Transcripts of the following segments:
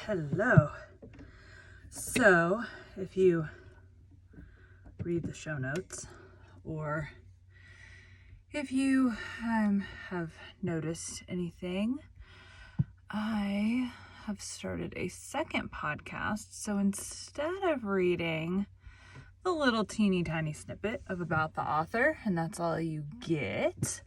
Hello. So, if you read the show notes, or if you have noticed anything, I have started a second podcast. So instead of reading the little teeny tiny snippet of about the author, and that's all you get,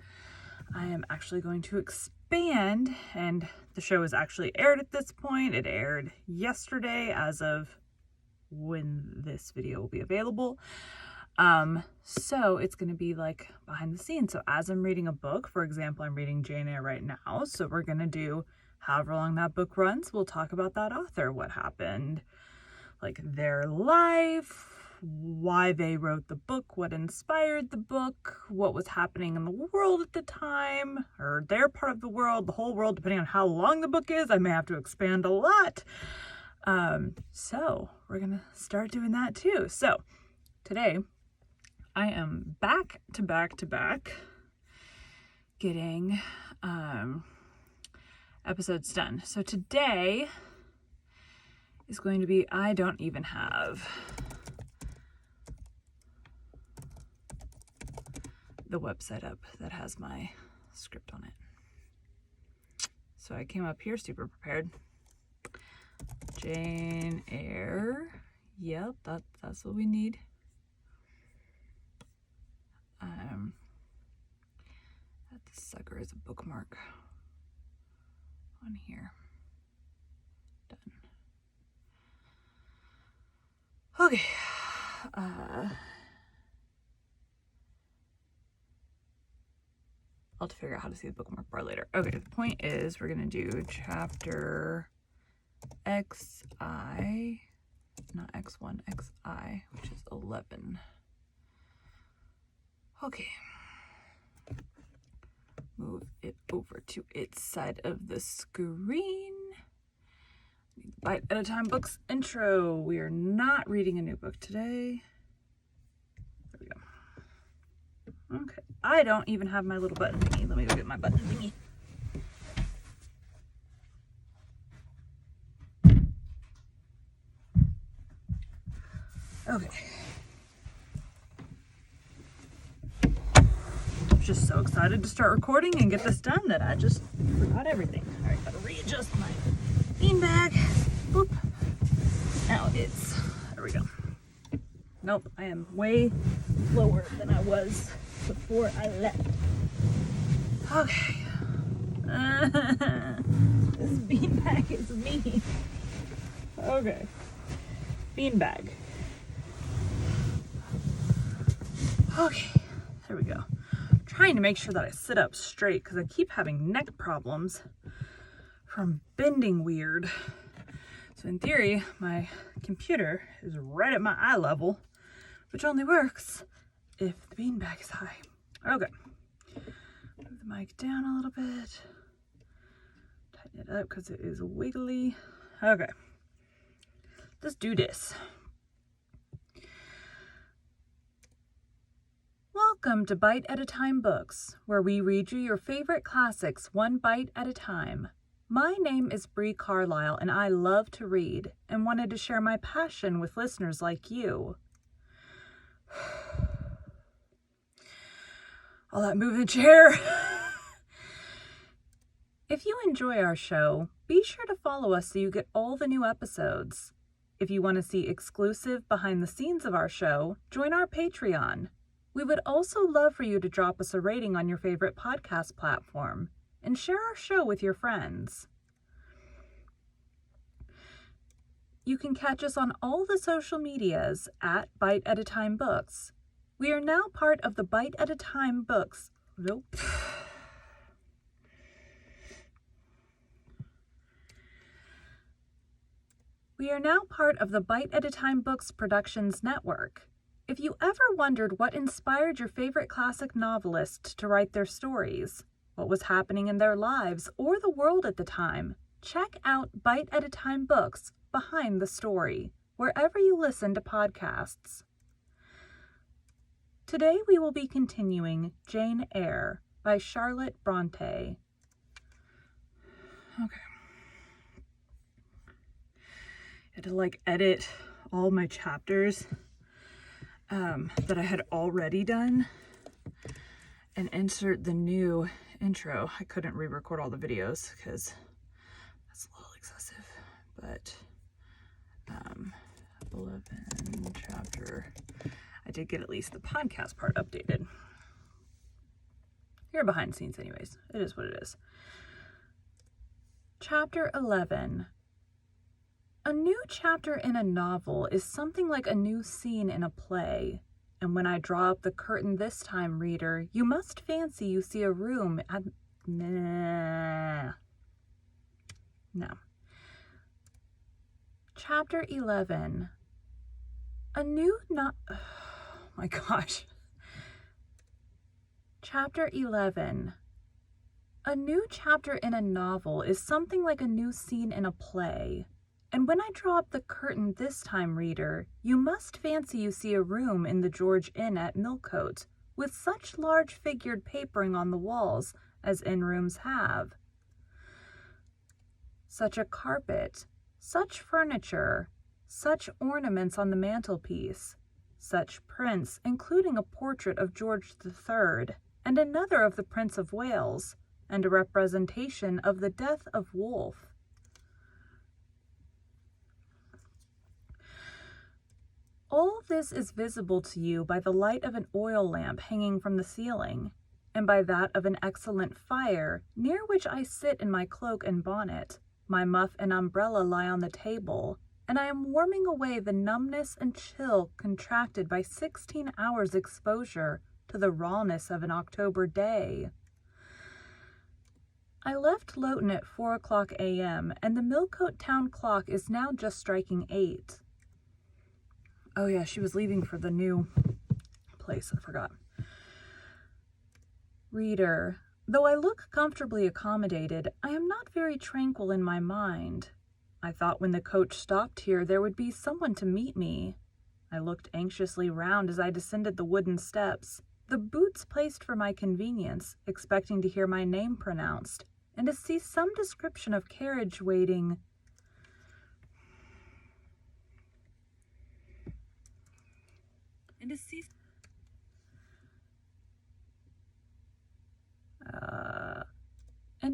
I am actually going to expand, and the show is actually aired at this point. It aired yesterday as of when this video will be available. So it's going to be like behind the scenes. So as I'm reading a book, for example, I'm reading Eyre right now. So we're going to do however long that book runs. We'll talk about that author, what happened, like their life, why they wrote the book, what inspired the book, what was happening in the world at the time, or their part of the world, the whole world, depending on how long the book is. I may have to expand a lot. So we're gonna start doing that too. So today I am back to back getting episodes done. So today is going to be, I don't even have the website up that has my script on it. So I came up here super prepared. Eyre. Yep, that's what we need. That sucker is a bookmark on here. Done. Okay. I'll have to figure out how to see the bookmark bar later. Okay, the point is we're going to do chapter XI, not X1, XI, which is 11. Okay. Move it over to its side of the screen. Bite at a Time Books intro. We are not reading a new book today. There we go. Okay. I don't even have my little button thingy. Let me go get my button thingy. Okay. I'm just so excited to start recording and get this done that I just forgot everything. All right, gotta readjust my beanbag. Boop. Now there we go. Nope, I am way lower than I was before I left. Okay. This beanbag is me. Okay. Beanbag. Okay, there we go. I'm trying to make sure that I sit up straight because I keep having neck problems from bending weird. So in theory, my computer is right at my eye level, which only works if the beanbag is high. Okay. Move the mic down a little bit. Tighten it up because it is wiggly. Okay. Let's do this. Welcome to Bite at a Time Books, where we read you your favorite classics one bite at a time. My name is Bree Carlisle, and I love to read and wanted to share my passion with listeners like you. All that moving chair. If you enjoy our show, be sure to follow us so you get all the new episodes. If you want to see exclusive behind the scenes of our show, join our Patreon. We would also love for you to drop us a rating on your favorite podcast platform and share our show with your friends. You can catch us on all the social medias at Bite at a Time Books. We are now part of the Bite at a Time Books. Nope. We are now part of the Bite at a Time Books Productions Network. If you ever wondered what inspired your favorite classic novelist to write their stories, what was happening in their lives or the world at the time, check out Bite at a Time Books Behind the Story, wherever you listen to podcasts. Today we will be continuing Jane Eyre by Charlotte Bronte. Okay. had to like edit all my chapters that I had already done and insert the new intro. I couldn't re-record all the videos because that's a little excessive, but 11 chapter, I did get at least the podcast part updated. You're behind the scenes anyways. It is what it is. Chapter 11. A new chapter in a novel is something like a new scene in a play. And when I draw up the curtain this time, reader, you must fancy you see a room at... No. Chapter 11. A new oh my gosh. Chapter 11. A new chapter in a novel is something like a new scene in a play. And when I draw up the curtain this time, reader, you must fancy you see a room in the George Inn at Millcote, with such large figured papering on the walls as inn rooms have. Such a carpet, such furniture, such ornaments on the mantelpiece, such prints, including a portrait of George III, and another of the Prince of Wales, and a representation of the death of Wolfe. All this is visible to you by the light of an oil lamp hanging from the ceiling, and by that of an excellent fire, near which I sit in my cloak and bonnet. My muff and umbrella lie on the table, and I am warming away the numbness and chill contracted by 16 hours' exposure to the rawness of an October day. I left Loughton at 4:00 a.m., and the Millcote town clock is now just striking 8. Oh yeah, she was leaving for the new place, I forgot. Reader, though I look comfortably accommodated, I am not very tranquil in my mind. I thought when the coach stopped here there would be someone to meet me. I looked anxiously round as I descended the wooden steps, the boots placed for my convenience, expecting to hear my name pronounced, and to see some description of carriage waiting. And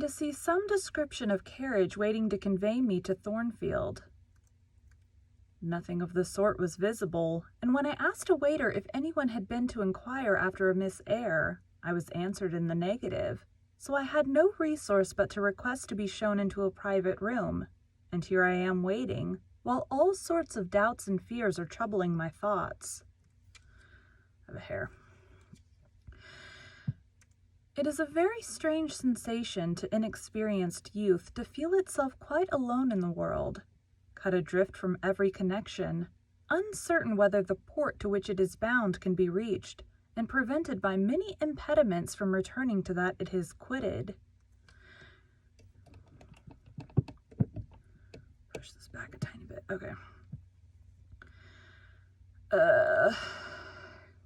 to see some description of carriage waiting to convey me to Thornfield. Nothing of the sort was visible, and when I asked a waiter if anyone had been to inquire after a Miss Eyre, I was answered in the negative, so I had no resource but to request to be shown into a private room, and here I am waiting, while all sorts of doubts and fears are troubling my thoughts. I have a hair. It is a very strange sensation to inexperienced youth to feel itself quite alone in the world, cut adrift from every connection, uncertain whether the port to which it is bound can be reached, and prevented by many impediments from returning to that it has quitted. Push this back a tiny bit. Okay.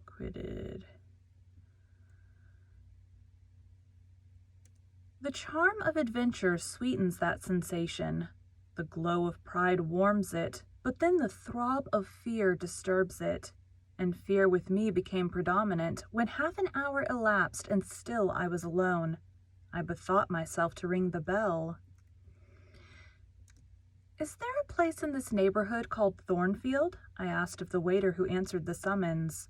Quitted. The charm of adventure sweetens that sensation. The glow of pride warms it, but then the throb of fear disturbs it, and fear with me became predominant when half an hour elapsed and still I was alone. I bethought myself to ring the bell. "Is there a place in this neighborhood called Thornfield?" I asked of the waiter who answered the summons.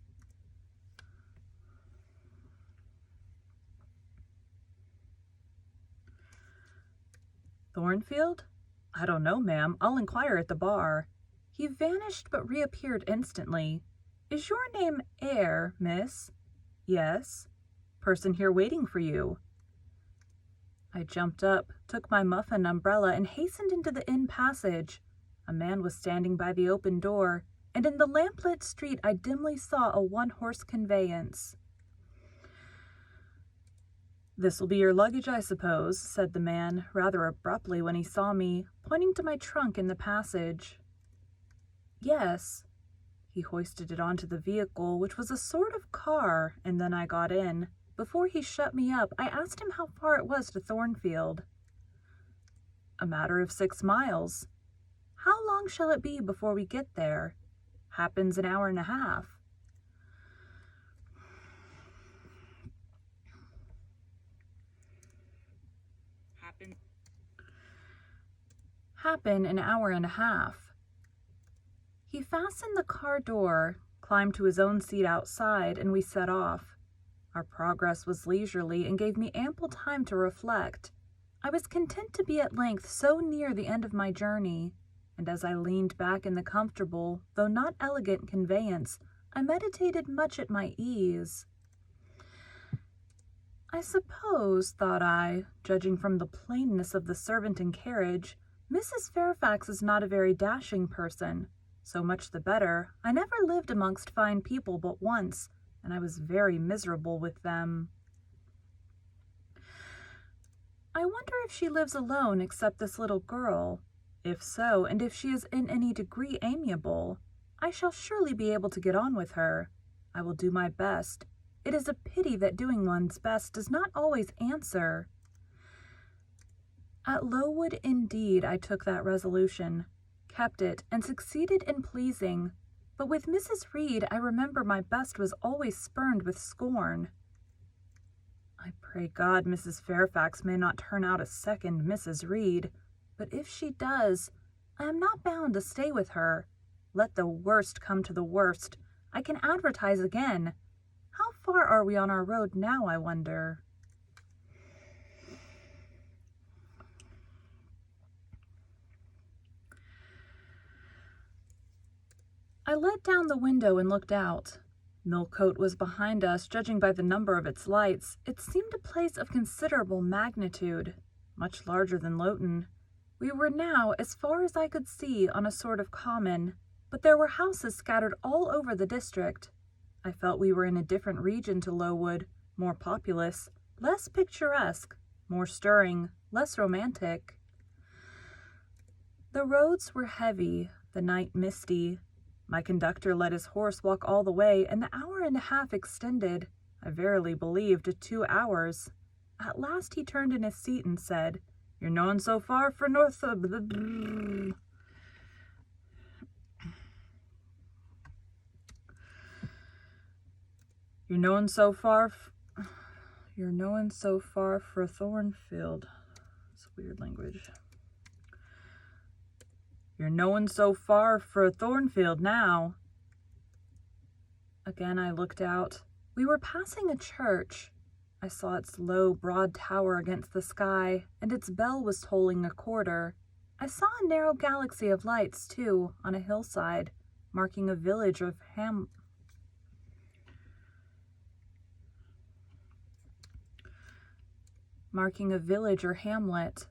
"Thornfield? I don't know, ma'am. I'll inquire at the bar." He vanished but reappeared instantly. "Is your name Eyre, miss?" "Yes." "Person here waiting for you." I jumped up, took my muff and umbrella, and hastened into the inn passage. A man was standing by the open door, and in the lamplit street I dimly saw a one-horse conveyance. "This will be your luggage, I suppose," said the man, rather abruptly when he saw me, pointing to my trunk in the passage. "Yes." He hoisted it onto the vehicle, which was a sort of car, and then I got in. Before he shut me up, I asked him how far it was to Thornfield. "A matter of 6 miles. How long shall it be before we get there? Happens an hour and a half. Happen an hour and a half. He fastened the car door, climbed to his own seat outside, and we set off. Our progress was leisurely and gave me ample time to reflect. I was content to be at length so near the end of my journey, and as I leaned back in the comfortable, though not elegant conveyance, I meditated much at my ease. I suppose, thought I, judging from the plainness of the servant and carriage, Mrs. Fairfax is not a very dashing person. So much the better. I never lived amongst fine people but once, and I was very miserable with them. I wonder if she lives alone except this little girl. If so, and if she is in any degree amiable, I shall surely be able to get on with her. I will do my best. It is a pity that doing one's best does not always answer. At Lowood, indeed, I took that resolution, kept it, and succeeded in pleasing. But with Mrs. Reed, I remember my best was always spurned with scorn. I pray God Mrs. Fairfax may not turn out a second Mrs. Reed, but if she does, I am not bound to stay with her. Let the worst come to the worst. I can advertise again. How far are we on our road now, I wonder? I let down the window and looked out. Millcote was behind us, judging by the number of its lights. It seemed a place of considerable magnitude, much larger than Loughton. We were now, as far as I could see, on a sort of common, but there were houses scattered all over the district. I felt we were in a different region to Lowood, more populous, less picturesque, more stirring, less romantic. The roads were heavy, the night misty. My conductor let his horse walk all the way, and the hour and a half extended, I verily believe, to 2 hours. At last he turned in his seat and said, "You're known so far for North of the..." You're known so far for Thornfield. It's weird language. You're knowin' so far for Thornfield now. Again I looked out. We were passing a church. I saw its low, broad tower against the sky, and its bell was tolling a quarter. I saw a narrow galaxy of lights, too, on a hillside, marking a village or hamlet.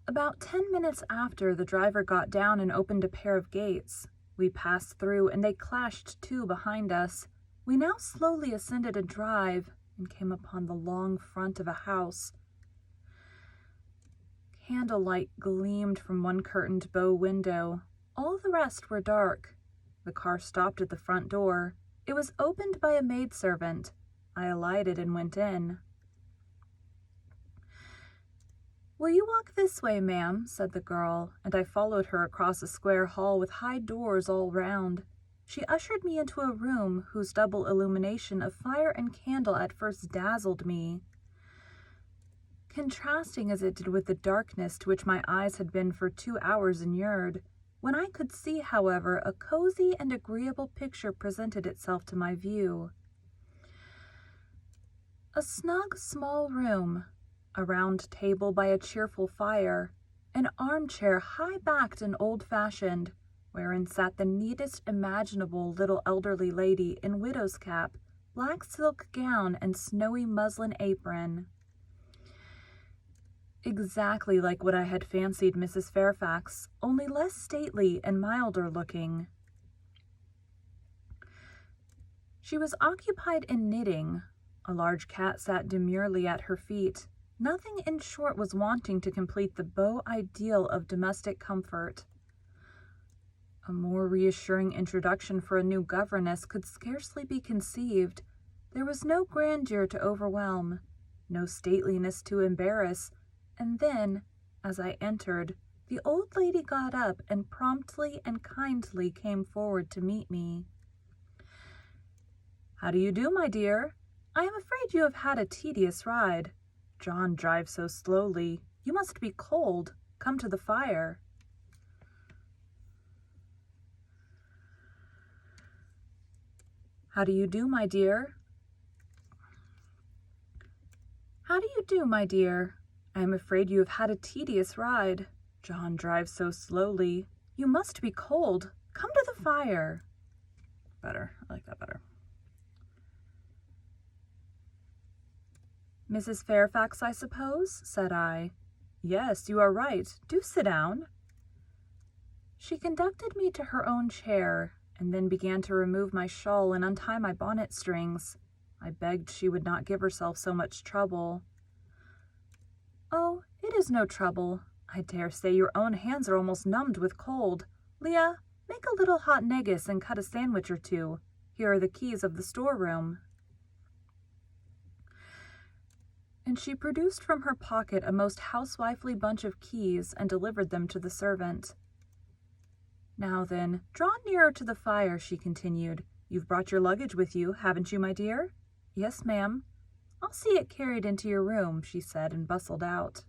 About 10 minutes after, the driver got down and opened a pair of gates. We passed through, and they clashed to behind us. We now slowly ascended a drive and came upon the long front of a house. Candlelight gleamed from one curtained bow window. All the rest were dark. The car stopped at the front door. It was opened by a maidservant. I alighted and went in. "Will you walk this way, ma'am?" said the girl, and I followed her across a square hall with high doors all round. She ushered me into a room whose double illumination of fire and candle at first dazzled me, contrasting as it did with the darkness to which my eyes had been for 2 hours inured. When I could see, however, a cozy and agreeable picture presented itself to my view. A snug, small room, a round table by a cheerful fire, an armchair high-backed and old-fashioned, wherein sat the neatest imaginable little elderly lady in widow's cap, black silk gown, and snowy muslin apron. Exactly like what I had fancied Mrs. Fairfax, only less stately and milder looking. She was occupied in knitting. A large cat sat demurely at her feet. Nothing, in short, was wanting to complete the beau ideal of domestic comfort. A more reassuring introduction for a new governess could scarcely be conceived. There was no grandeur to overwhelm, no stateliness to embarrass, and then, as I entered, The old lady got up and promptly and kindly came forward to meet me. "How do you do, my dear? I am afraid you have had a tedious ride. John drives so slowly. You must be cold. Come to the fire." "How do you do, my dear? How do you do, my dear? I am afraid you have had a tedious ride. John drives so slowly. You must be cold. Come to the fire." Better. I like that better. "Mrs. Fairfax, I suppose?" said I. "Yes, you are right. Do sit down." She conducted me to her own chair, and then began to remove my shawl and untie my bonnet strings. I begged she would not give herself so much trouble. "Oh, it is no trouble. I dare say your own hands are almost numbed with cold. Leah, make a little hot negus and cut a sandwich or two. Here are the keys of the storeroom." And she produced from her pocket a most housewifely bunch of keys and delivered them to the servant. "Now then, draw nearer to the fire," she continued. "You've brought your luggage with you, haven't you, my dear?" "Yes, ma'am." "I'll see it carried into your room," she said, and bustled out.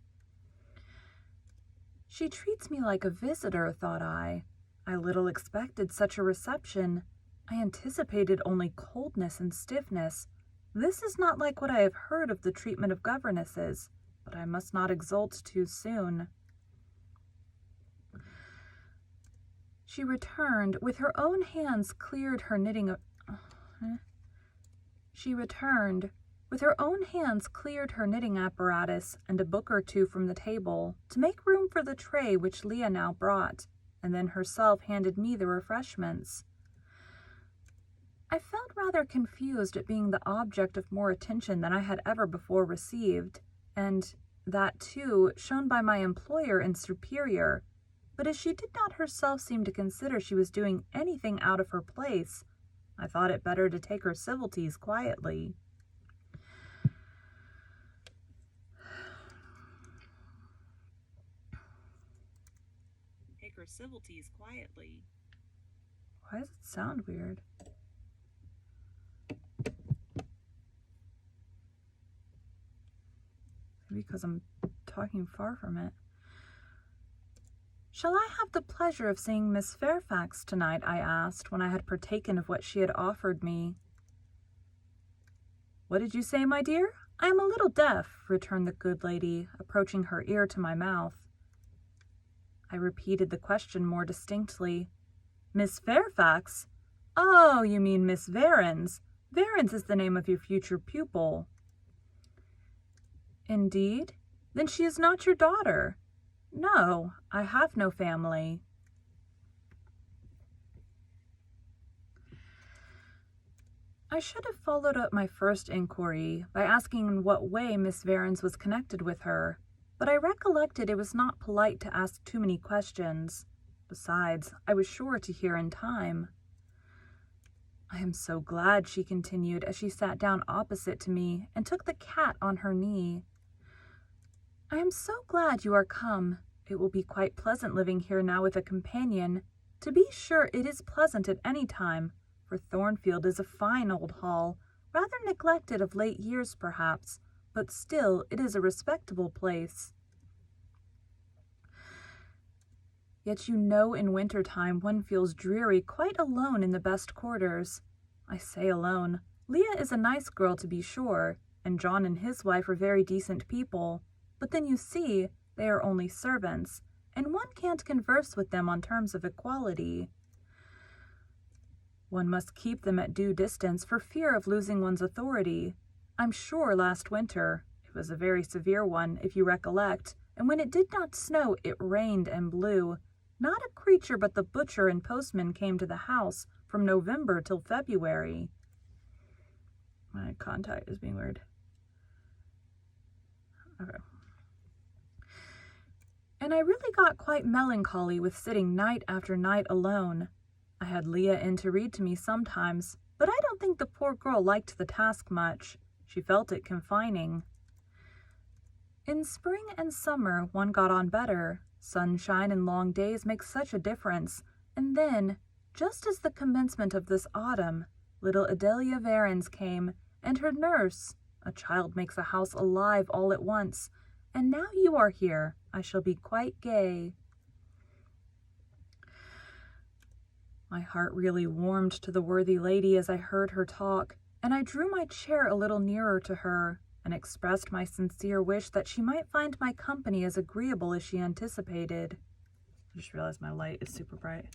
She treats me like a visitor, thought I. I little expected such a reception. I anticipated only coldness and stiffness. This is not like what I have heard of the treatment of governesses, but I must not exult too soon. She returned, with her own hands cleared her knitting apparatus and a book or two from the table to make room for the tray which Leah now brought, and then herself handed me the refreshments. I felt rather confused at being the object of more attention than I had ever before received, and that, too, shown by my employer and superior, but as she did not herself seem to consider she was doing anything out of her place, I thought it better to take her civilities quietly. Why does it sound weird? Maybe because I'm talking far from it. "Shall I have the pleasure of seeing Miss Fairfax tonight?" I asked, when I had partaken of what she had offered me. "What did you say, my dear? I am a little deaf," returned the good lady, approaching her ear to my mouth. I repeated the question more distinctly. "Miss Fairfax? Oh, you mean Miss Varens. Varens is the name of your future pupil." "Indeed? Then she is not your daughter?" "No, I have no family." I should have followed up my first inquiry by asking in what way Miss Varens was connected with her, but I recollected it was not polite to ask too many questions. Besides, I was sure to hear in time. "I am so glad," she continued, as she sat down opposite to me and took the cat on her knee. "I am so glad you are come. It will be quite pleasant living here now with a companion. To be sure, it is pleasant at any time, for Thornfield is a fine old hall, rather neglected of late years perhaps, but still it is a respectable place. Yet you know in winter time one feels dreary quite alone in the best quarters. I say alone. Leah is a nice girl to be sure, and John and his wife are very decent people. But then you see, they are only servants, and one can't converse with them on terms of equality. One must keep them at due distance for fear of losing one's authority. I'm sure last winter, it was a very severe one, if you recollect, and when it did not snow, it rained and blew. Not a creature but the butcher and postman came to the house from November till February. My contact is being weird. Okay. And I really got quite melancholy with sitting night after night alone. I had Leah in to read to me sometimes, but I don't think the poor girl liked the task much. She felt it confining. In spring and summer one got on better, Sunshine and long days make such a difference. And then, just as the commencement of this autumn, little Adelia Varens came, and her nurse. A child makes a house alive all at once. And now you are here, I shall be quite gay." My heart really warmed to the worthy lady as I heard her talk, and I drew my chair a little nearer to her, and expressed my sincere wish that she might find my company as agreeable as she anticipated. I just realized my light is super bright.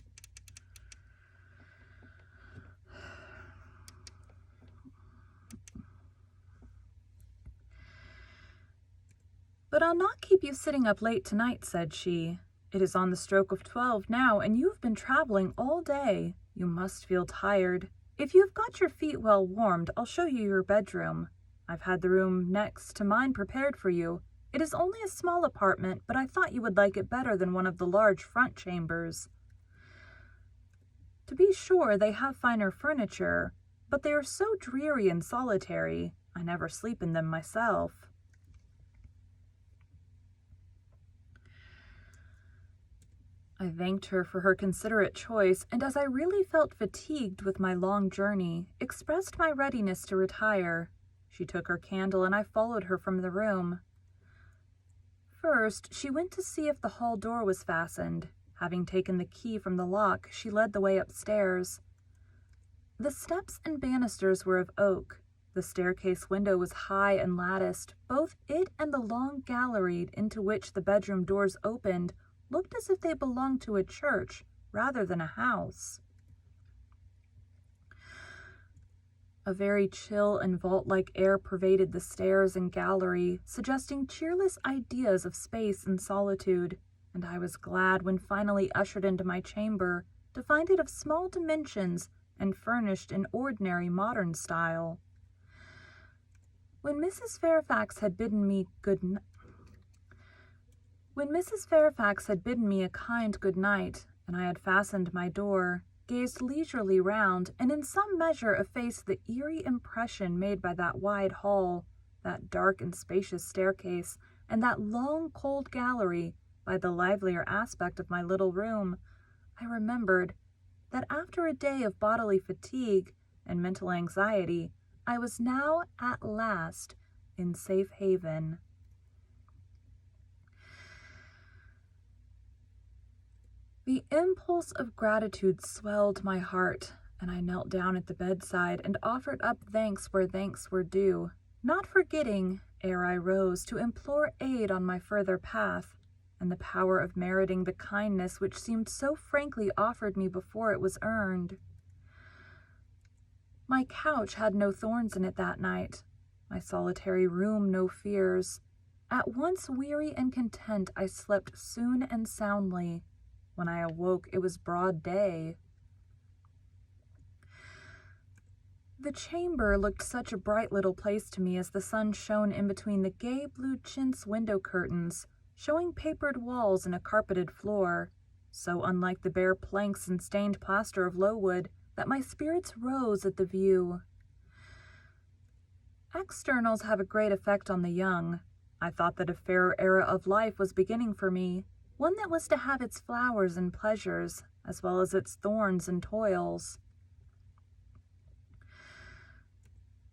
"But I'll not keep you sitting up late tonight," said she. "It is on the stroke of 12 now, and you have been traveling all day. You must feel tired. If you have got your feet well warmed, I'll show you your bedroom. I've had the room next to mine prepared for you. It is only a small apartment, but I thought you would like it better than one of the large front chambers. To be sure, they have finer furniture, but they are so dreary and solitary. I never sleep in them myself." I thanked her for her considerate choice, and as I really felt fatigued with my long journey, expressed my readiness to retire. She took her candle, and I followed her from the room. First, she went to see if the hall door was fastened. Having taken the key from the lock, she led the way upstairs. The steps and banisters were of oak. The staircase window was high and latticed. Both it and the long gallery into which the bedroom doors opened looked as if they belonged to a church rather than a house. A very chill and vault-like air pervaded the stairs and gallery, suggesting cheerless ideas of space and solitude, and I was glad when finally ushered into my chamber to find it of small dimensions and furnished in ordinary modern style. When Mrs. Fairfax had bidden me a kind good night, and I had fastened my door, gazed leisurely round, and in some measure effaced the eerie impression made by that wide hall, that dark and spacious staircase, and that long cold gallery, by the livelier aspect of my little room, I remembered that after a day of bodily fatigue and mental anxiety, I was now at last in safe haven. The impulse of gratitude swelled my heart, and I knelt down at the bedside and offered up thanks where thanks were due, not forgetting, ere I rose, to implore aid on my further path, and the power of meriting the kindness which seemed so frankly offered me before it was earned. My couch had no thorns in it that night, my solitary room no fears. At once weary and content, I slept soon and soundly. When I awoke, it was broad day. The chamber looked such a bright little place to me as the sun shone in between the gay blue chintz window curtains, showing papered walls and a carpeted floor, so unlike the bare planks and stained plaster of Lowood that my spirits rose at the view. Externals have a great effect on the young. I thought that a fairer era of life was beginning for me, one that was to have its flowers and pleasures, as well as its thorns and toils.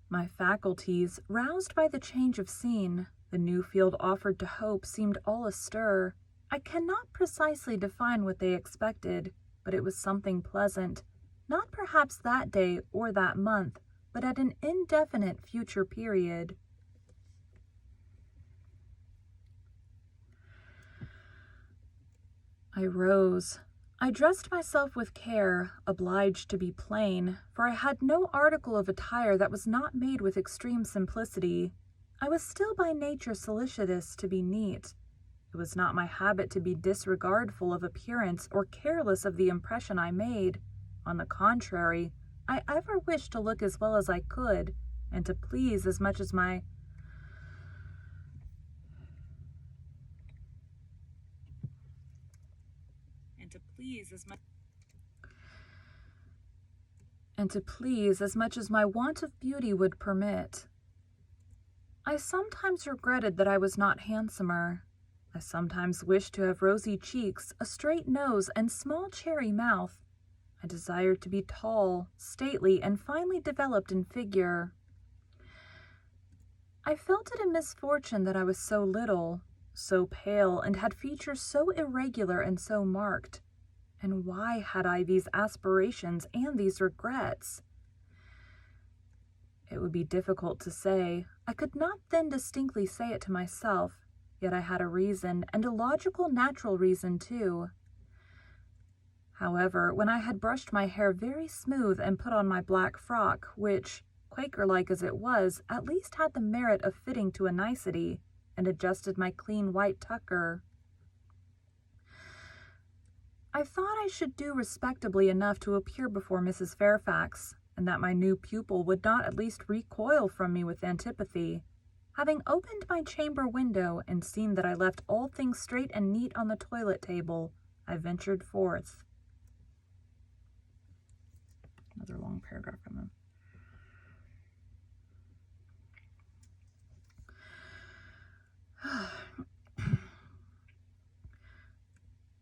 My faculties, roused by the change of scene, the new field offered to hope, seemed all astir. I cannot precisely define what they expected, but it was something pleasant, not perhaps that day or that month, but at an indefinite future period. I rose. I dressed myself with care, obliged to be plain, for I had no article of attire that was not made with extreme simplicity. I was still by nature solicitous to be neat. It was not my habit to be disregardful of appearance or careless of the impression I made. On the contrary, I ever wished to look as well as I could, and to please as much as my want of beauty would permit. I sometimes regretted that I was not handsomer. I sometimes wished to have rosy cheeks, a straight nose, and small cherry mouth. I desired to be tall, stately, and finely developed in figure. I felt it a misfortune that I was so little, so pale, and had features so irregular and so marked. And why had I these aspirations and these regrets? It would be difficult to say. I could not then distinctly say it to myself, yet I had a reason, and a logical, natural reason, too. However, when I had brushed my hair very smooth and put on my black frock, which, Quaker-like as it was, at least had the merit of fitting to a nicety, and adjusted my clean white tucker, I thought I should do respectably enough to appear before Mrs. Fairfax, and that my new pupil would not at least recoil from me with antipathy. Having opened my chamber window and seen that I left all things straight and neat on the toilet table, I ventured forth. Another long paragraph from them.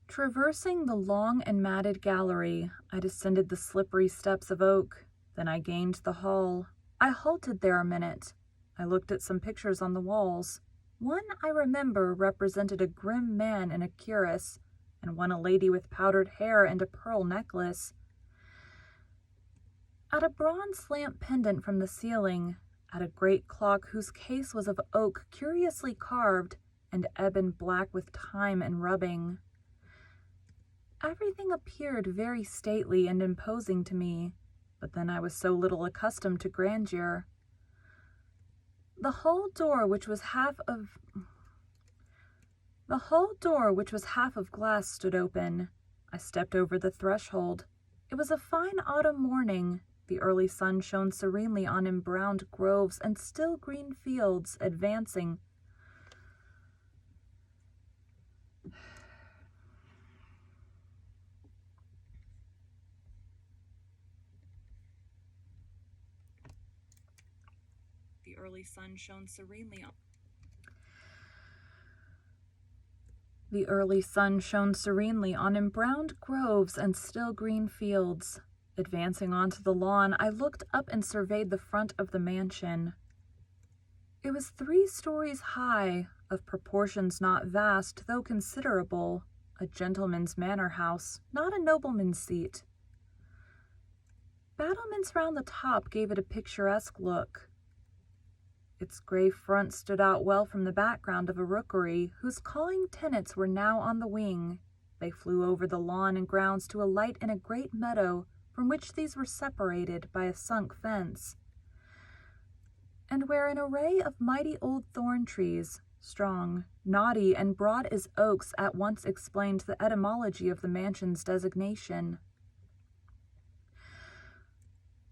Traversing the long and matted gallery, I descended the slippery steps of oak. Then I gained the hall. I halted there a minute. I looked at some pictures on the walls. One, I remember, represented a grim man in a cuirass, and one a lady with powdered hair and a pearl necklace. At a bronze lamp pendant from the ceiling, at a great clock whose case was of oak curiously carved, and ebon black with time and rubbing. Everything appeared very stately and imposing to me, but then I was so little accustomed to grandeur. The hall door, which was half of glass, stood open. I stepped over the threshold. It was a fine autumn morning. The early sun shone serenely on embrowned groves and still green fields, advancing The early sun shone serenely on embrowned groves and still green fields. Advancing onto the lawn, I looked up and surveyed the front of the mansion. It was 3 stories high, of proportions not vast, though considerable, a gentleman's manor house, not a nobleman's seat. Battlements round the top gave it a picturesque look. Its grey front stood out well from the background of a rookery, whose cawing tenants were now on the wing. They flew over the lawn and grounds to alight in a great meadow, from which these were separated by a sunk fence, and where an array of mighty old thorn trees, strong, knotty, and broad as oaks, at once explained the etymology of the mansion's designation.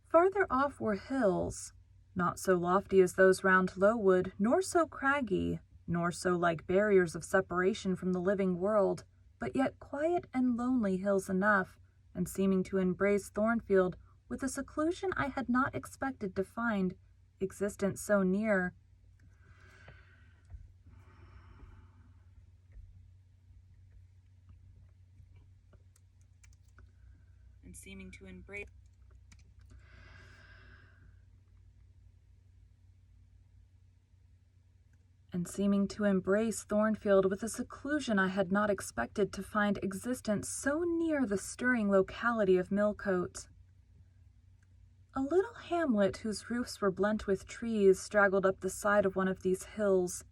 Farther off were hills, not so lofty as those round Lowood, nor so craggy, nor so like barriers of separation from the living world, but yet quiet and lonely hills enough, and seeming to embrace Thornfield with a seclusion I had not expected to find existent so near. And seeming to embrace Thornfield with a seclusion I had not expected to find existent so near the stirring locality of Millcote. A little hamlet whose roofs were blent with trees straggled up the side of one of these hills.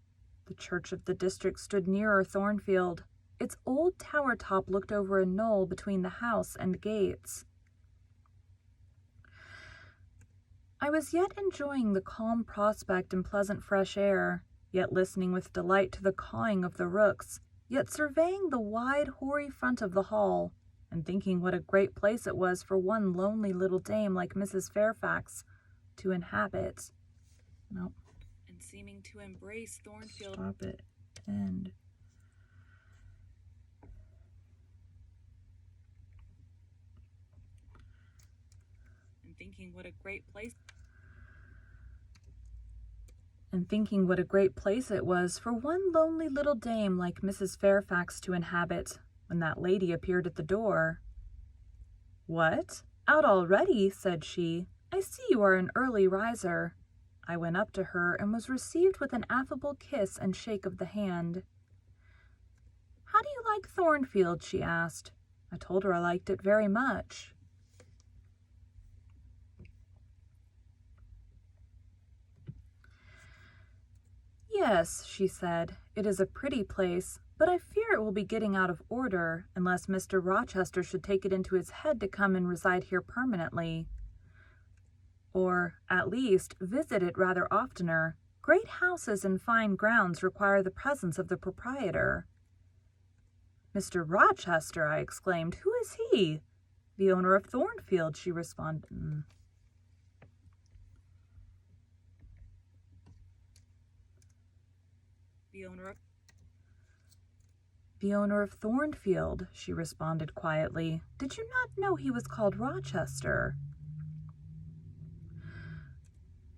The church of the district stood nearer Thornfield. Its old tower top looked over a knoll between the house and gates. I was yet enjoying the calm prospect and pleasant fresh air, yet listening with delight to the cawing of the rooks, yet surveying the wide, hoary front of the hall, and thinking what a great place it was for one lonely little dame like Mrs. Fairfax to inhabit. Nope. And seeming to embrace Thornfield. Stop it. End. And thinking what a great place. and thinking what a great place it was for one lonely little dame like Mrs. Fairfax to inhabit, when that lady appeared at the door. "What? Out already?" said she. "I see you are an early riser." I went up to her and was received with an affable kiss and shake of the hand. "How do you like Thornfield?" she asked. I told her I liked it very much. "Yes," she said, "it is a pretty place, but I fear it will be getting out of order unless Mr. Rochester should take it into his head to come and reside here permanently. Or, at least, visit it rather oftener. Great houses and fine grounds require the presence of the proprietor." "Mr. Rochester!" I exclaimed. "Who is he?" "The owner of Thornfield," she responded. The owner of Thornfield," she responded quietly. "Did you not know he was called Rochester?"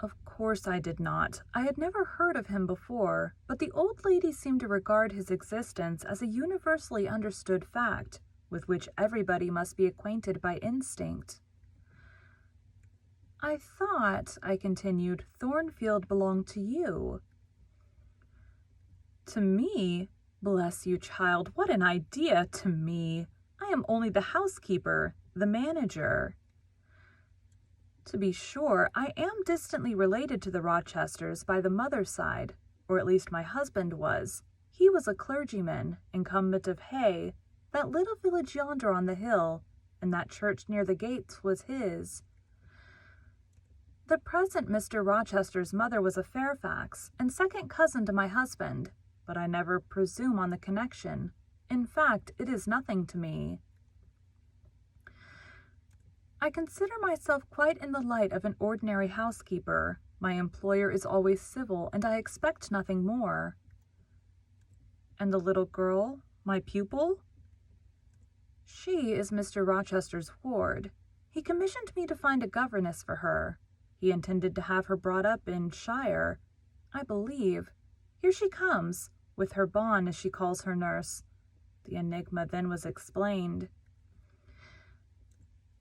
Of course I did not. I had never heard of him before, but the old lady seemed to regard his existence as a universally understood fact, with which everybody must be acquainted by instinct. "I thought," I continued, "Thornfield belonged to you." "To me? Bless you, child, what an idea! To me! I am only the housekeeper, the manager." "To be sure, I am distantly related to the Rochesters by the mother's side, or at least my husband was. He was a clergyman, incumbent of Hay. That little village yonder on the hill, and that church near the gates was his. The present Mr. Rochester's mother was a Fairfax, and second cousin to my husband, but I never presume on the connection. In fact, it is nothing to me. I consider myself quite in the light of an ordinary housekeeper. My employer is always civil, and I expect nothing more." "And the little girl, my pupil?" "She is Mr. Rochester's ward. He commissioned me to find a governess for her. He intended to have her brought up in shire, I believe. Here she comes, with her bonne, as she calls her nurse." The enigma then was explained.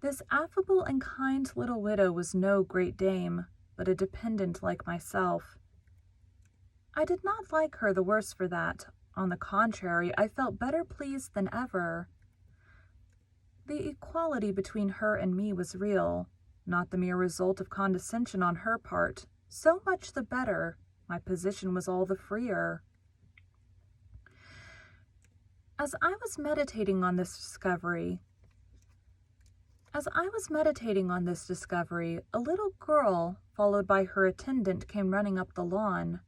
This affable and kind little widow was no great dame, but a dependent like myself. I did not like her the worse for that. On the contrary, I felt better pleased than ever. The equality between her and me was real, not the mere result of condescension on her part. So much the better. My position was all the freer. As I was meditating on this discovery, a little girl, followed by her attendant, came running up the lawn.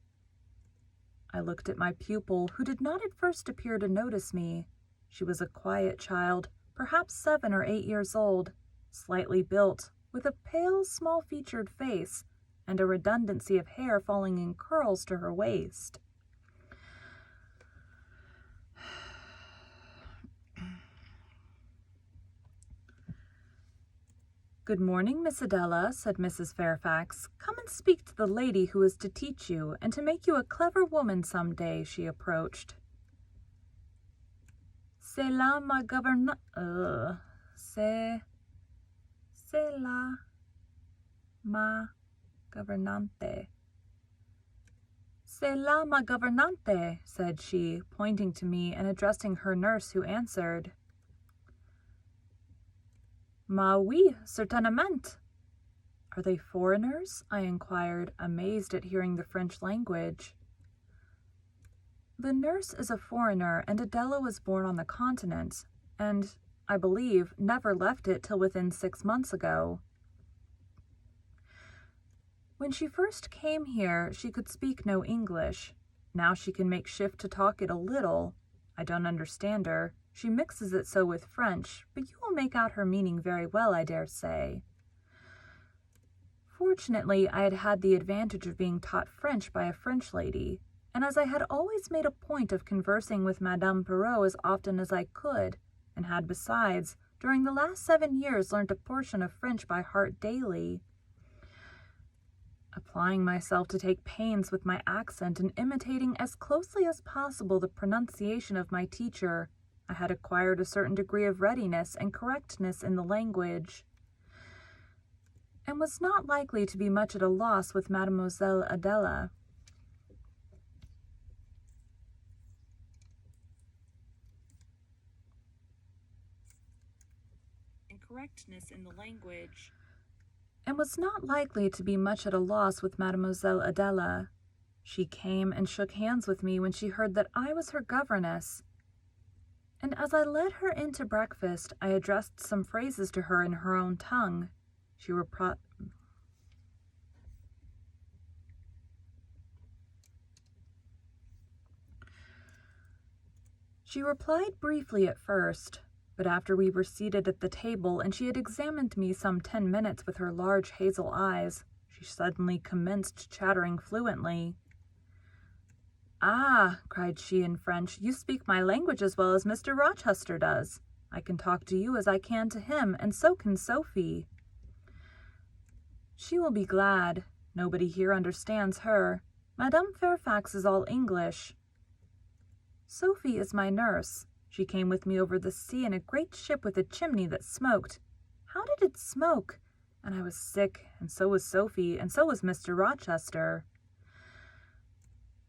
I looked at my pupil, who did not at first appear to notice me. She was a quiet child, perhaps 7 or 8 years old, slightly built, with a pale, small-featured face, and a redundancy of hair falling in curls to her waist. "Good morning, Miss Adela," said Mrs. Fairfax. "Come and speak to the lady who is to teach you, and to make you a clever woman some day." She approached. "C'est la ma governante. "C'est la ma governante," said she, pointing to me and addressing her nurse, who answered. "Mais oui, certainement." "Are they foreigners?" I inquired, amazed at hearing the French language. "The nurse is a foreigner, and Adela was born on the continent, and, I believe, never left it till within 6 months ago. When she first came here, she could speak no English. Now she can make shift to talk it a little. I don't understand her. She mixes it so with French, but you will make out her meaning very well, I dare say." Fortunately, I had had the advantage of being taught French by a French lady, and as I had always made a point of conversing with Madame Perrot as often as I could, and had besides, during the last 7 years, learnt a portion of French by heart daily, Applying myself to take pains with my accent and imitating as closely as possible the pronunciation of my teacher, I had acquired a certain degree of readiness and correctness in the language, and was not likely to be much at a loss with Mademoiselle Adela. She came and shook hands with me when she heard that I was her governess, and as I led her in to breakfast, I addressed some phrases to her in her own tongue. She replied briefly at first, but after we were seated at the table and she had examined me some 10 minutes with her large hazel eyes, she suddenly commenced chattering fluently. "Ah," cried she in French, "you speak my language as well as Mr. Rochester does. I can talk to you as I can to him, and so can Sophie. She will be glad. Nobody here understands her. Madame Fairfax is all English. Sophie is my nurse. She came with me over the sea in a great ship with a chimney that smoked. How did it smoke? And I was sick, and so was Sophie, and so was Mr. Rochester.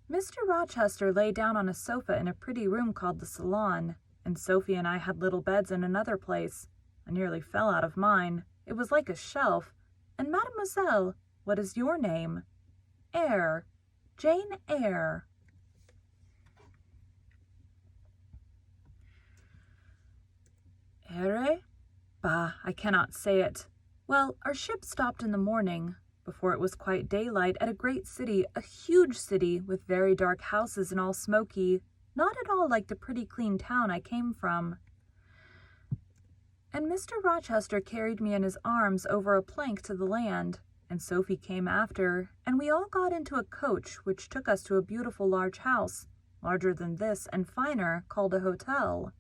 Mr. Rochester lay down on a sofa in a pretty room called the salon, and Sophie and I had little beds in another place. I nearly fell out of mine. It was like a shelf. And Mademoiselle, what is your name? Eyre. Jane Eyre." Eyre? Bah, I cannot say it. Well, our ship stopped in the morning, before it was quite daylight, at a great city, a huge city, with very dark houses and all smoky, not at all like the pretty clean town I came from. And Mr. Rochester carried me in his arms over a plank to the land, and Sophie came after, and we all got into a coach which took us to a beautiful large house, larger than this and finer, called a hotel.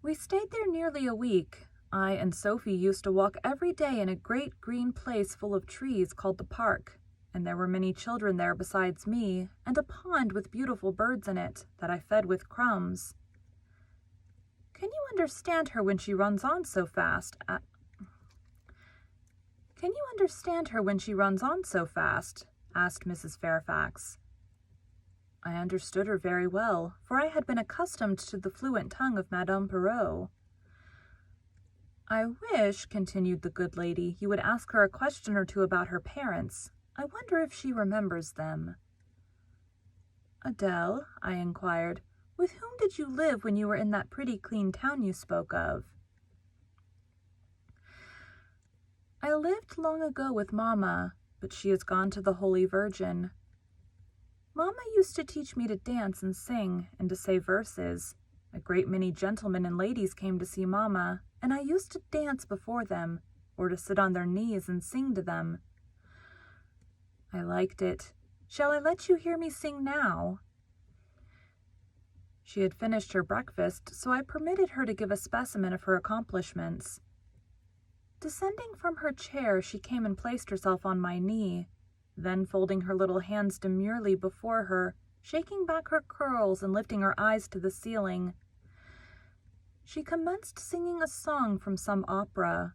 We stayed there nearly a week. I and Sophie used to walk every day in a great green place full of trees called the park, and there were many children there besides me, and a pond with beautiful birds in it that I fed with crumbs. Can you understand her when she runs on so fast? Asked Mrs. Fairfax. I understood her very well, for I had been accustomed to the fluent tongue of Madame Perrot. I wish, continued the good lady, you would ask her a question or two about her parents. I wonder if she remembers them. Adele, I inquired, with whom did you live when you were in that pretty clean town you spoke of? I lived long ago with Mamma, but she has gone to the Holy Virgin. Mamma used to teach me to dance and sing and to say verses. A great many gentlemen and ladies came to see Mamma, and I used to dance before them, or to sit on their knees and sing to them. I liked it. Shall I let you hear me sing now? She had finished her breakfast, so I permitted her to give a specimen of her accomplishments. Descending from her chair, she came and placed herself on my knee. Then, folding her little hands demurely before her, shaking back her curls and lifting her eyes to the ceiling, she commenced singing a song from some opera.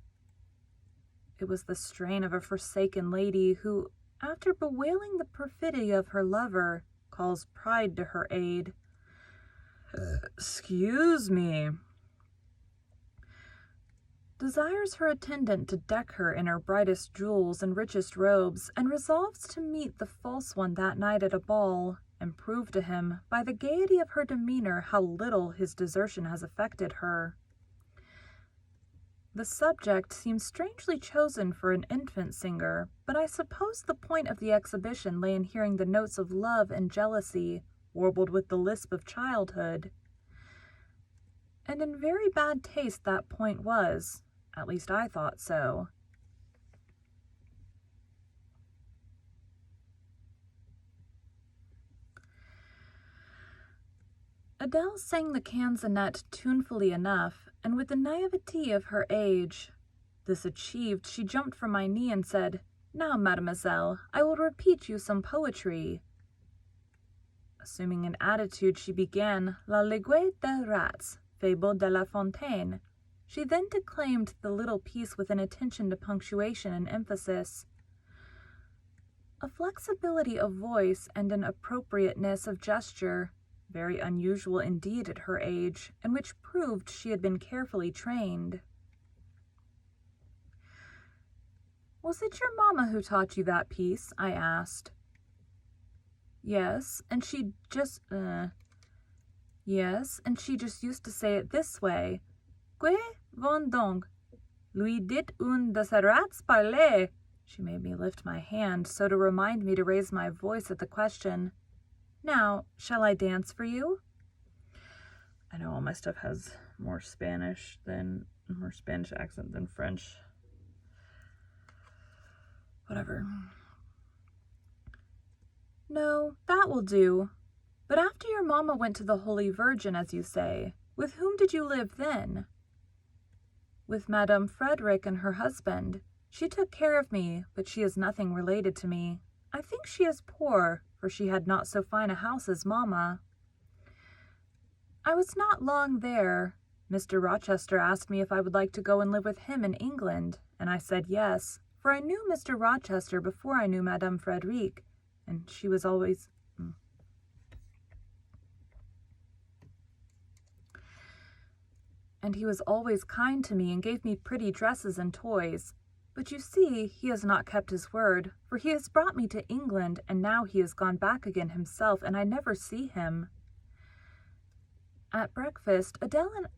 It was the strain of a forsaken lady who, after bewailing the perfidy of her lover, calls pride to her aid. Excuse me. Desires her attendant to deck her in her brightest jewels and richest robes, and resolves to meet the false one that night at a ball, and prove to him, by the gaiety of her demeanor, how little his desertion has affected her. The subject seems strangely chosen for an infant singer, but I suppose the point of the exhibition lay in hearing the notes of love and jealousy, warbled with the lisp of childhood. And in very bad taste that point was. At least I thought so. Adele sang the canzonet tunefully enough, and with the naivety of her age. This achieved, she jumped from my knee and said, "Now, mademoiselle, I will repeat you some poetry." Assuming an attitude, she began La Ligue des Rats, Fable de La Fontaine. She then declaimed the little piece with an attention to punctuation and emphasis. A flexibility of voice and an appropriateness of gesture, very unusual indeed at her age, and which proved she had been carefully trained. "Was it your mamma who taught you that piece?" I asked. Yes, and she just used to say it this way. Que vont donc? Lui dit un de ses rats parler. She made me lift my hand, so to remind me to raise my voice at the question. "Now, shall I dance for you?" I know all my stuff has more Spanish accent than French. Whatever. "No, that will do. But after your mamma went to the Holy Virgin, as you say, with whom did you live then?" "With Madame Frederick and her husband. She took care of me, but she is nothing related to me. I think she is poor, for she had not so fine a house as mamma." I was not long there. Mr. Rochester asked me if I would like to go and live with him in England, and I said yes, for I knew Mr. Rochester before I knew Madame Frederick, and he was always kind to me and gave me pretty dresses and toys. But you see, he has not kept his word, for he has brought me to England, and now he has gone back again himself, and I never see him. At breakfast, After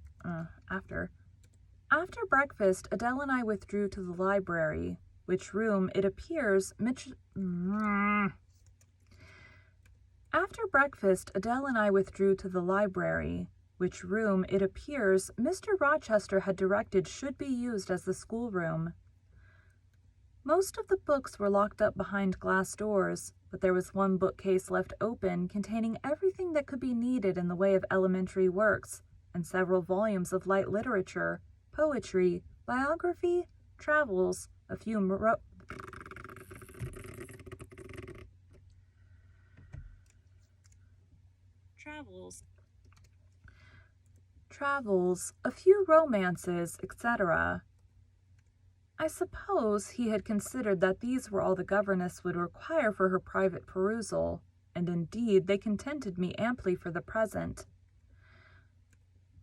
breakfast, Adele and I withdrew to the library, which room, it appears, After breakfast, Adele and I withdrew to the library, which room, it appears, Mr. Rochester had directed should be used as the schoolroom. Most of the books were locked up behind glass doors, but there was one bookcase left open containing everything that could be needed in the way of elementary works, and several volumes of light literature, poetry, biography, travels, a few romances, etc. I suppose he had considered that these were all the governess would require for her private perusal, and indeed they contented me amply for the present.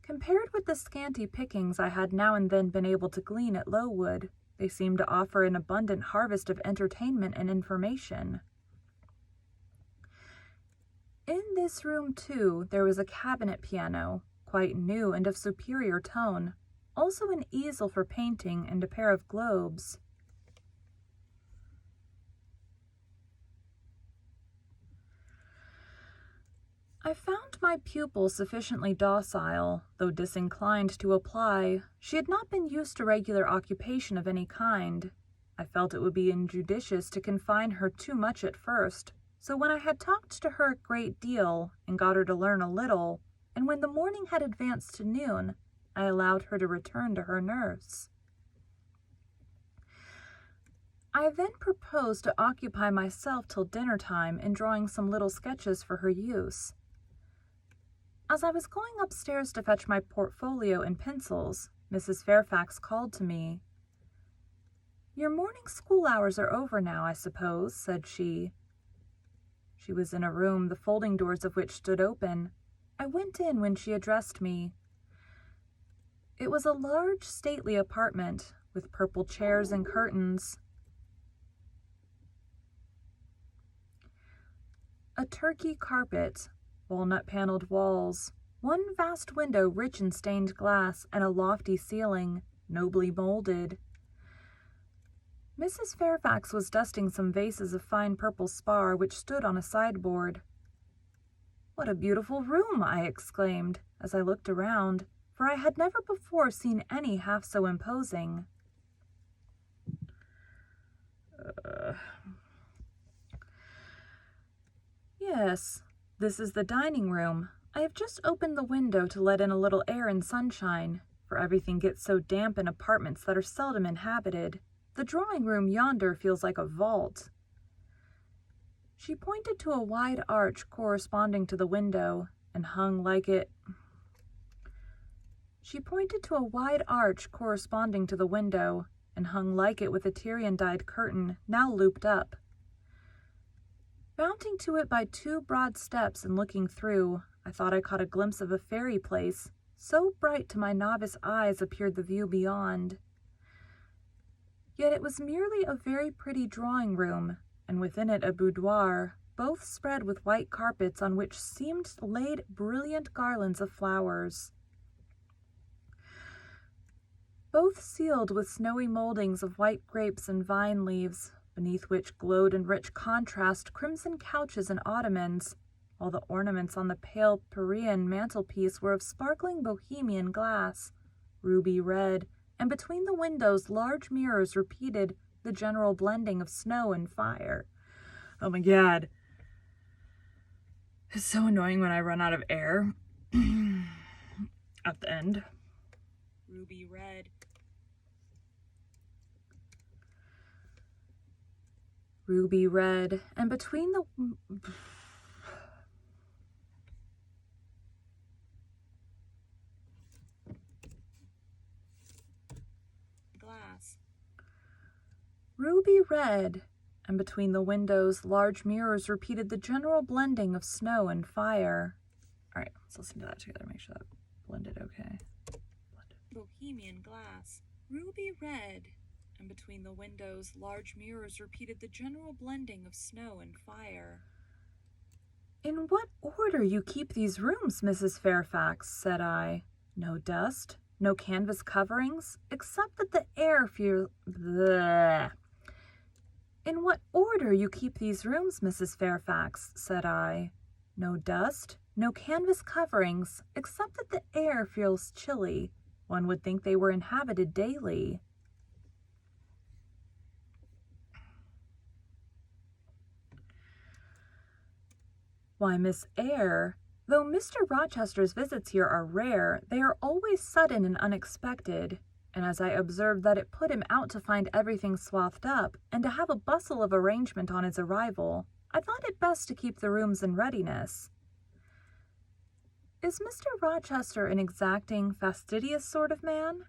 Compared with the scanty pickings I had now and then been able to glean at Lowood, they seemed to offer an abundant harvest of entertainment and information. In this room, too, there was a cabinet piano, quite new and of superior tone, also an easel for painting and a pair of globes. I found my pupil sufficiently docile, though disinclined to apply. She had not been used to regular occupation of any kind. I felt it would be injudicious to confine her too much at first, so when I had talked to her a great deal and got her to learn a little, and when the morning had advanced to noon, I allowed her to return to her nurse. I then proposed to occupy myself till dinner time in drawing some little sketches for her use. As I was going upstairs to fetch my portfolio and pencils, Mrs. Fairfax called to me. "Your morning school hours are over now, I suppose," said she. She was in a room, the folding doors of which stood open. I went in when she addressed me. It was a large, stately apartment, with purple chairs and curtains. A Turkey carpet, walnut-paneled walls, one vast window rich in stained glass, and a lofty ceiling, nobly molded. Mrs. Fairfax was dusting some vases of fine purple spar which stood on a sideboard. "What a beautiful room!" I exclaimed, as I looked around, for I had never before seen any half so imposing. Yes, this is the dining room. I have just opened the window to let in a little air and sunshine. for everything gets so damp in apartments that are seldom inhabited. The drawing room yonder feels like a vault." She pointed to a wide arch corresponding to the window and hung like it. She pointed to a wide arch corresponding to the window and hung like it with a Tyrian-dyed curtain, now looped up. Mounting to it by 2 broad steps and looking through, I thought I caught a glimpse of a fairy place. So bright to my novice eyes appeared the view beyond. Yet it was merely a very pretty drawing room, and within it a boudoir, both spread with white carpets on which seemed laid brilliant garlands of flowers, both sealed with snowy moldings of white grapes and vine leaves, beneath which glowed in rich contrast crimson couches and ottomans, while the ornaments on the pale Parian mantelpiece were of sparkling Bohemian glass, ruby red, and between the windows large mirrors repeated the general blending of snow and fire. Oh my god. It's so annoying when I run out of air at the end. Ruby red. Ruby red, and between the glass. Ruby red, and between the windows large mirrors repeated the general blending of snow and fire. All right, let's listen to that together, make sure that blended okay. Bohemian glass. Ruby red, and between the windows large mirrors repeated the general blending of snow and fire. "In what order you keep these rooms, Mrs. Fairfax," said I. "No dust, no canvas coverings, except that the air feels... Bleh. In what order you keep these rooms, Mrs. Fairfax," said I. "No dust, no canvas coverings, except that the air feels chilly. One would think they were inhabited daily." "Why, Miss Eyre, though Mr. Rochester's visits here are rare, they are always sudden and unexpected, and as I observed that it put him out to find everything swathed up, and to have a bustle of arrangement on his arrival, I thought it best to keep the rooms in readiness." "Is Mr. Rochester an exacting, fastidious sort of man?"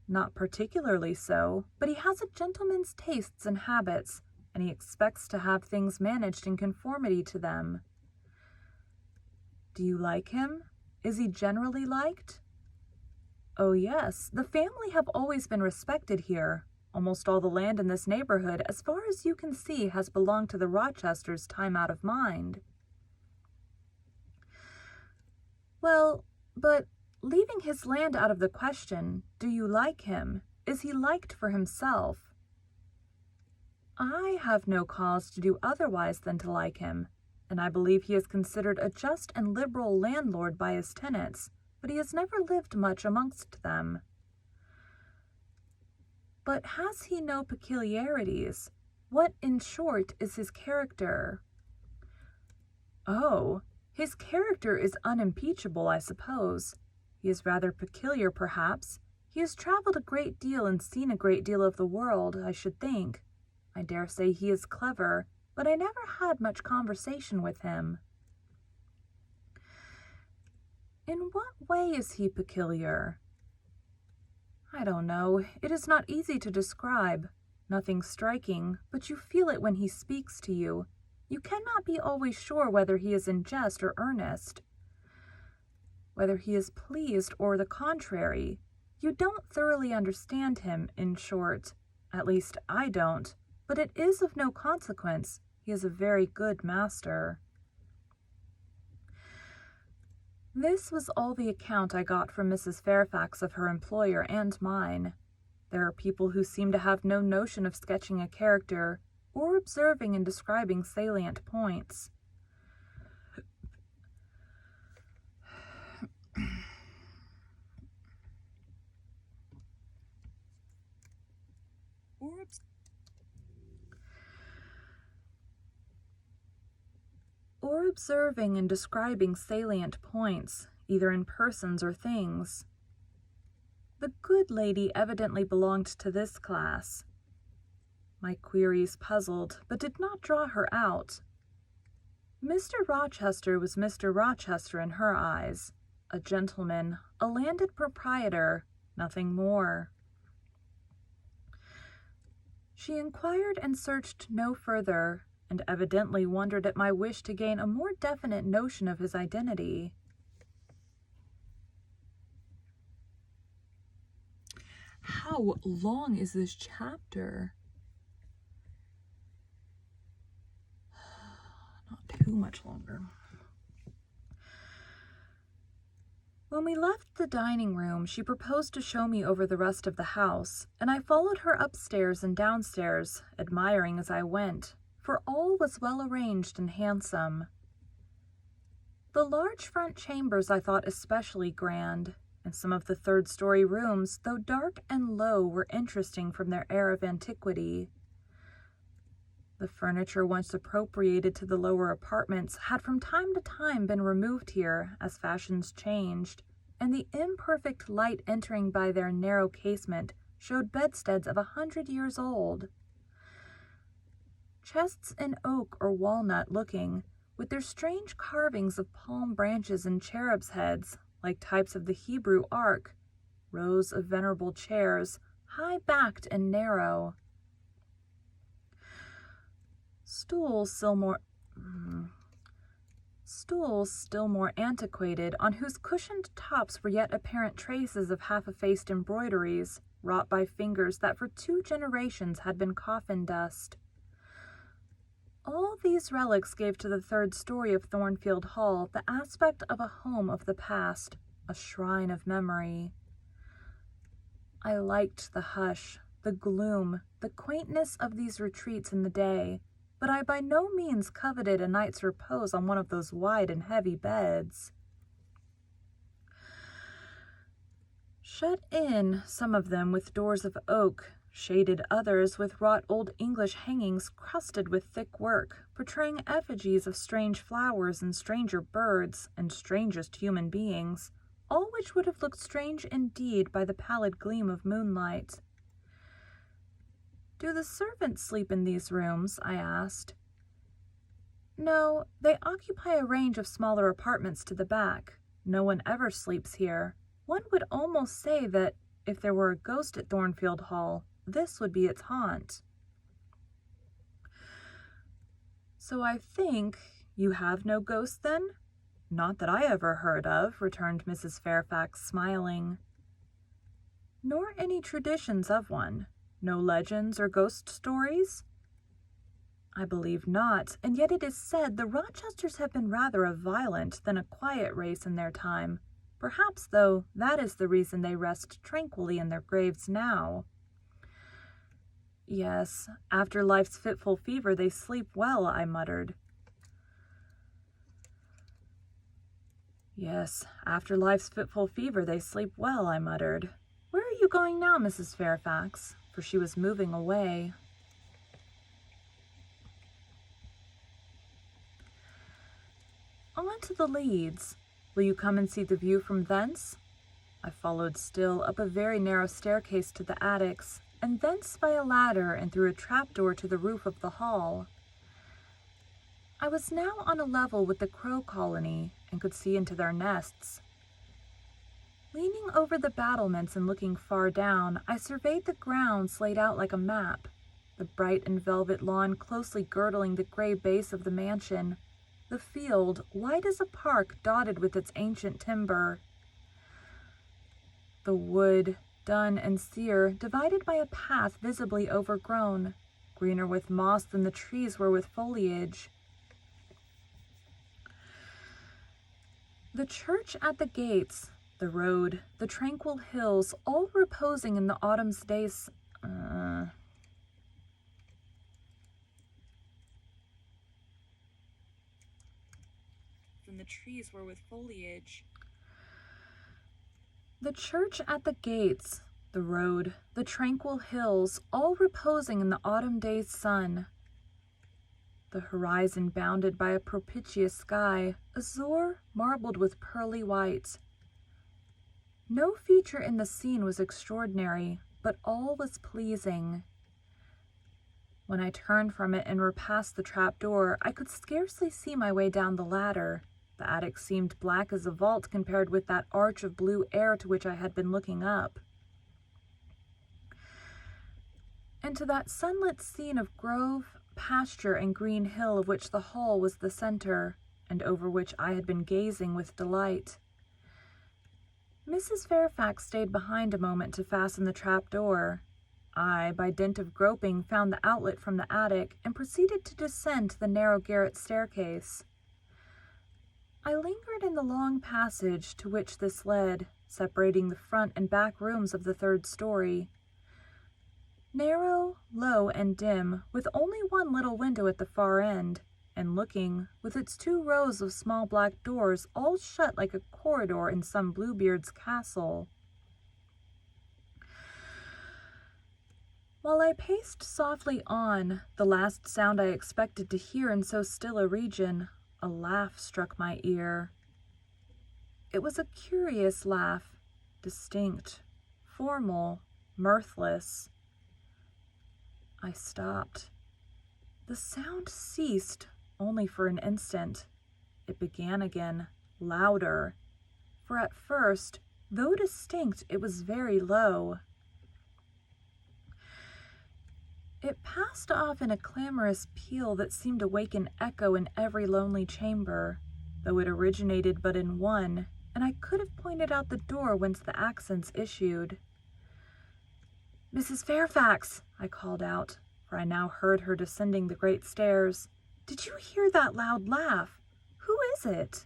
"Not particularly so, but he has a gentleman's tastes and habits, and he expects to have things managed in conformity to them." "Do you like him? Is he generally liked?" "Oh, yes. The family have always been respected here. Almost all the land in this neighborhood, as far as you can see, has belonged to the Rochesters time out of mind." "Well, but leaving his land out of the question, do you like him? Is he liked for himself?" "I have no cause to do otherwise than to like him, and I believe he is considered a just and liberal landlord by his tenants, but he has never lived much amongst them." "But has he no peculiarities? What, in short, is his character?" "Oh, his character is unimpeachable, I suppose. He is rather peculiar, perhaps. He has traveled a great deal and seen a great deal of the world, I should think. I dare say he is clever, but I never had much conversation with him." "In what way is he peculiar?" "I don't know. It is not easy to describe. Nothing striking, but you feel it when he speaks to you. You cannot be always sure whether he is in jest or earnest, whether he is pleased or the contrary. You don't thoroughly understand him, in short. At least, I don't. But it is of no consequence. He is a very good master." This was all the account I got from Mrs. Fairfax of her employer and mine. There are people who seem to have no notion of sketching a character, or observing and describing salient points. Or observing and describing salient points, either in persons or things. The good lady evidently belonged to this class. My queries puzzled, but did not draw her out. Mr. Rochester was Mr. Rochester in her eyes, a gentleman, a landed proprietor, nothing more. She inquired and searched no further, and evidently wondered at my wish to gain a more definite notion of his identity. How long is this chapter? Not too much longer. When we left the dining room, she proposed to show me over the rest of the house, and I followed her upstairs and downstairs, admiring as I went, for all was well arranged and handsome. The large front chambers I thought especially grand, and some of the third-story rooms, though dark and low, were interesting from their air of antiquity. The furniture once appropriated to the lower apartments had from time to time been removed here as fashions changed, and the imperfect light entering by their narrow casement showed bedsteads of 100 years old. Chests in oak or walnut looking, with their strange carvings of palm branches and cherubs' heads, like types of the Hebrew ark, rows of venerable chairs, high-backed and narrow. Stools still more antiquated, on whose cushioned tops were yet apparent traces of half-effaced embroideries, wrought by fingers that for 2 generations had been coffin dust. All these relics gave to the third story of Thornfield Hall the aspect of a home of the past, a shrine of memory. I liked the hush, the gloom, the quaintness of these retreats in the day, but I by no means coveted a night's repose on one of those wide and heavy beds. Shut in, some of them with doors of oak, shaded others with wrought Old English hangings crusted with thick work, portraying effigies of strange flowers and stranger birds and strangest human beings, all which would have looked strange indeed by the pallid gleam of moonlight. "Do the servants sleep in these rooms?" I asked. "No, they occupy a range of smaller apartments to the back. No one ever sleeps here. One would almost say that, if there were a ghost at Thornfield Hall, this would be its haunt." "So I think you have no ghost, then?" "Not that I ever heard of," returned Mrs. Fairfax, smiling. "Nor any traditions of one? No legends or ghost stories?" "I believe not, and yet it is said the Rochesters have been rather a violent than a quiet race in their time. Perhaps, though, that is the reason they rest tranquilly in their graves now." "Yes, after life's fitful fever they sleep well," I muttered. "Yes, after life's fitful fever they sleep well," I muttered. "Where are you going now, Mrs. Fairfax?" For she was moving away. "On to the Leads. Will you come and see the view from thence?" I followed still up a very narrow staircase to the attics, and thence by a ladder and through a trapdoor to the roof of the hall. I was now on a level with the crow colony, and could see into their nests. Leaning over the battlements and looking far down, I surveyed the grounds laid out like a map, the bright and velvet lawn closely girdling the gray base of the mansion, the field, wide as a park, dotted with its ancient timber, the wood, dun and sere, divided by a path visibly overgrown, greener with moss than the trees were with foliage. The church at the gates, the road, the tranquil hills, all reposing in the autumn's days. And the trees were with foliage. The church at the gates, the road, the tranquil hills, all reposing in the autumn day's sun. The horizon bounded by a propitious sky, azure marbled with pearly white. No feature in the scene was extraordinary, but all was pleasing. When I turned from it and were past the trap door, I could scarcely see my way down the ladder. The attic seemed black as a vault compared with that arch of blue air to which I had been looking up. And to that sunlit scene of grove, pasture, and green hill of which the hall was the center, and over which I had been gazing with delight. Mrs. Fairfax stayed behind a moment to fasten the trap door. I, by dint of groping, found the outlet from the attic and proceeded to descend the narrow garret staircase. I lingered in the long passage to which this led, separating the front and back rooms of the third story. Narrow, low, and dim, with only one little window at the far end, and looking, with its 2 rows of small black doors all shut like a corridor in some Bluebeard's castle. While I paced softly on, the last sound I expected to hear in so still a region, a laugh struck my ear. It was a curious laugh, distinct, formal, mirthless. I stopped. The sound ceased only for an instant. It began again, louder, for at first, though distinct, it was very low. It passed off in a clamorous peal that seemed to wake an echo in every lonely chamber, though it originated but in one, and I could have pointed out the door whence the accents issued. "Mrs. Fairfax," I called out, for I now heard her descending the great stairs. "Did you hear that loud laugh? Who is it?"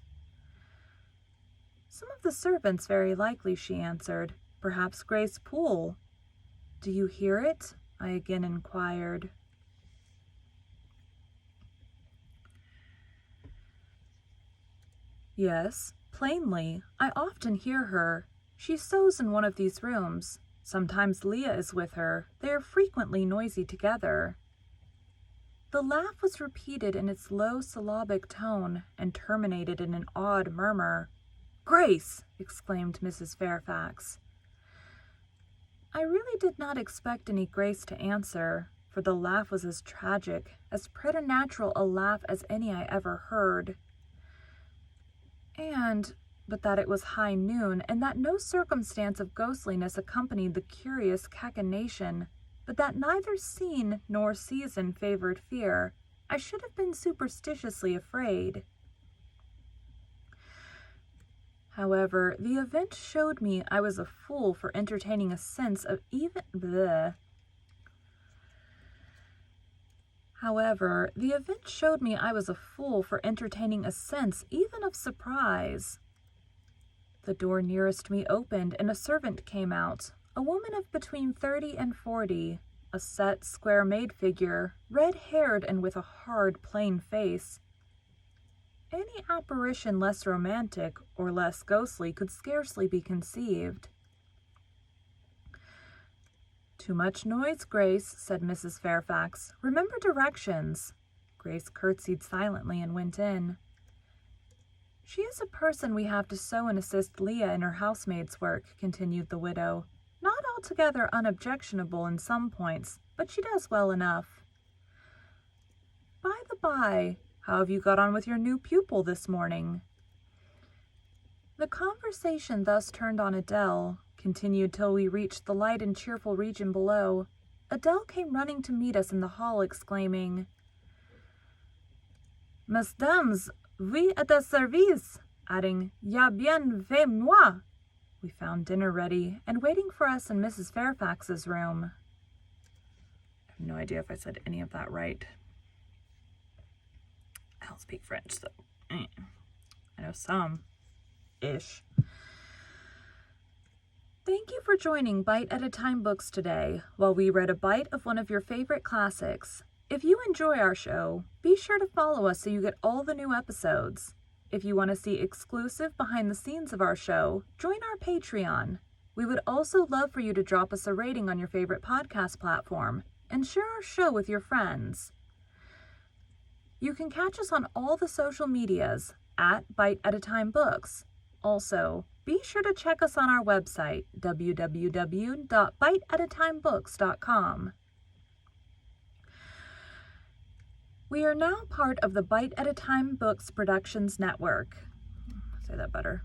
"Some of the servants, very likely," she answered. "Perhaps Grace Poole." "Do you hear it?" I again inquired. "Yes, plainly. I often hear her. She sews in one of these rooms. Sometimes Leah is with her. They are frequently noisy together." The laugh was repeated in its low syllabic tone and terminated in an odd murmur. "Grace!" exclaimed Mrs. Fairfax. I really did not expect any Grace to answer, for the laugh was as tragic, as preternatural a laugh as any I ever heard. But that it was high noon, and that no circumstance of ghostliness accompanied the curious cachinnation, but that neither scene nor season favored fear, I should have been superstitiously afraid. However, the event showed me I was a fool for entertaining a sense of even of surprise. The door nearest me opened, and a servant came out, a woman of between 30 and 40, a set, square-made figure, red-haired and with a hard, plain face. Any apparition less romantic or less ghostly could scarcely be conceived. "Too much noise, Grace," said Mrs. Fairfax. "Remember directions." Grace curtsied silently and went in. "She is a person we have to sew and assist Leah in her housemaid's work," continued the widow. "Not altogether unobjectionable in some points, but she does well enough. By the by, how have you got on with your new pupil this morning?" The conversation thus turned on Adele, continued till we reached the light and cheerful region below. Adele came running to meet us in the hall, exclaiming, "Mesdames, oui à ta service," adding, "Ya bien fait moi." We found dinner ready and waiting for us in Mrs. Fairfax's room. I have no idea if I said any of that right. I don't speak French, so I know some-ish. Thank you for joining Bite at a Time Books today, while we read a bite of one of your favorite classics. If you enjoy our show, be sure to follow us so you get all the new episodes. If you want to see exclusive behind the scenes of our show, join our Patreon. We would also love for you to drop us a rating on your favorite podcast platform and share our show with your friends. You can catch us on all the social medias at Bite at a Time Books. Also, be sure to check us on our website, www.biteatatimebooks.com. We are now part of the Bite at a Time Books Productions Network. Say that better.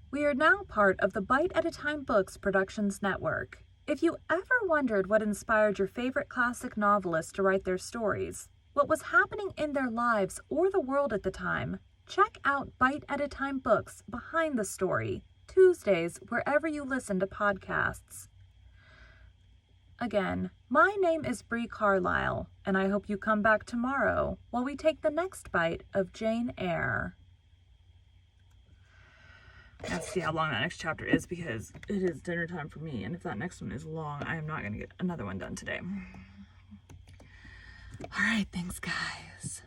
We are now part of the Bite at a Time Books Productions Network. If you ever wondered what inspired your favorite classic novelists to write their stories, what was happening in their lives or the world at the time, check out Bite at a Time Books Behind the Story, Tuesdays wherever you listen to podcasts. Again, my name is Bree Carlisle, and I hope you come back tomorrow while we take the next bite of Jane Eyre. Let's see how long that next chapter is, because it is dinner time for me, and if that next one is long, I am not going to get another one done today. All right, thanks, guys.